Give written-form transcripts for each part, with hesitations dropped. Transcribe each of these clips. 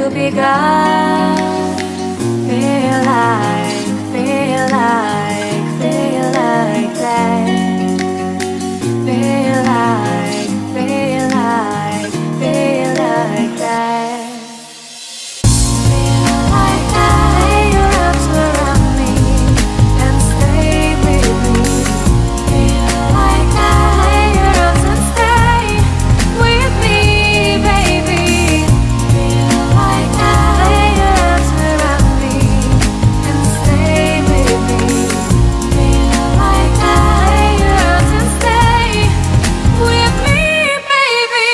to be gone. Feel like that. Feel like that. Feel like that. Lay your arms around me and stay with me. Feel like that. Lay your arms and stay with me, baby. Feel like that. Lay your arms around me and stay with me. Feel like that. Lay your arms and stay with me, baby.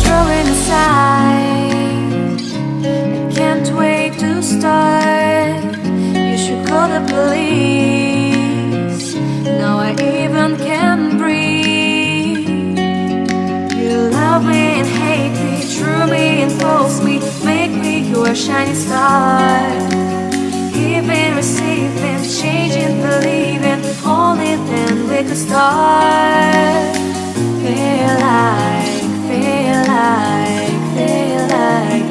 Throwing aside, I can't wait to start. You should call the police. Now I even can breathe. You love me and hate me, true me and false me, make me your shining star. Giving, receiving, changing, believing, only then we could start. Feel like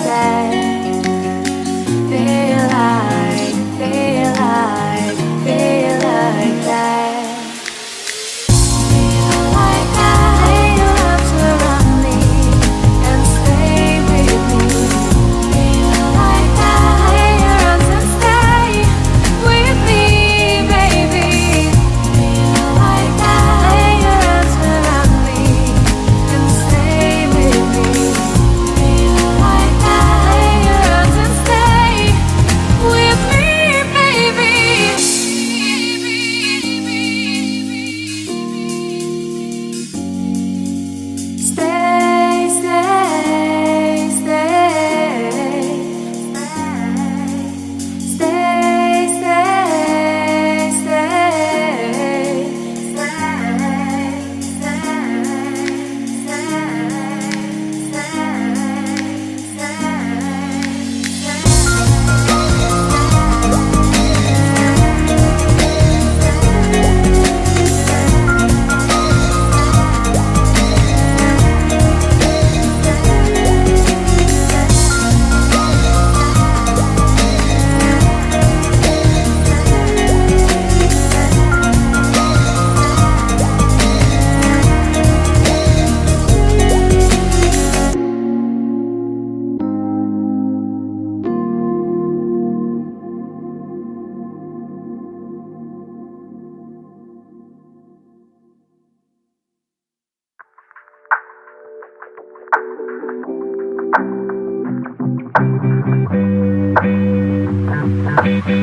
that. Feel like that. Feel like that. Lay your arms around me and stay with me. Feel like that. Lay your arms and stay with me, baby. Feel like that. Lay your arms around me and stay with me. Feel like that. Lay your arms and stay with me, baby. Stay, stay,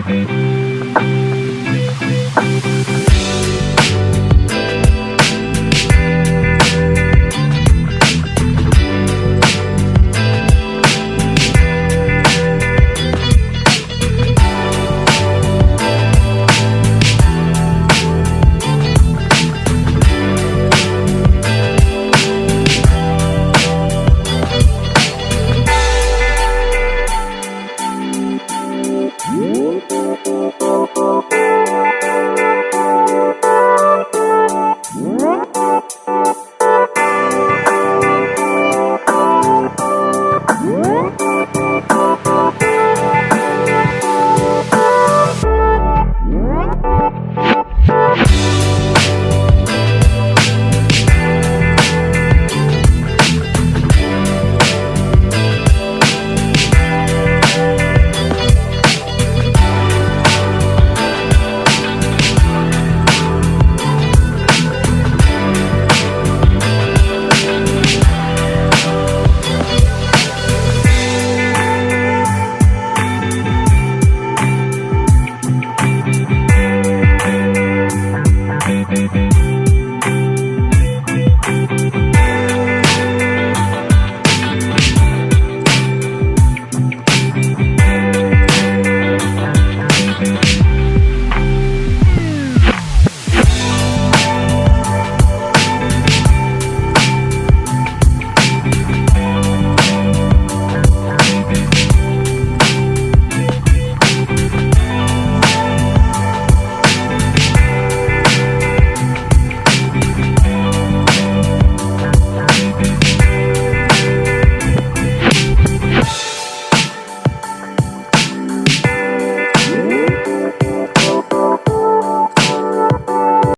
Thank you.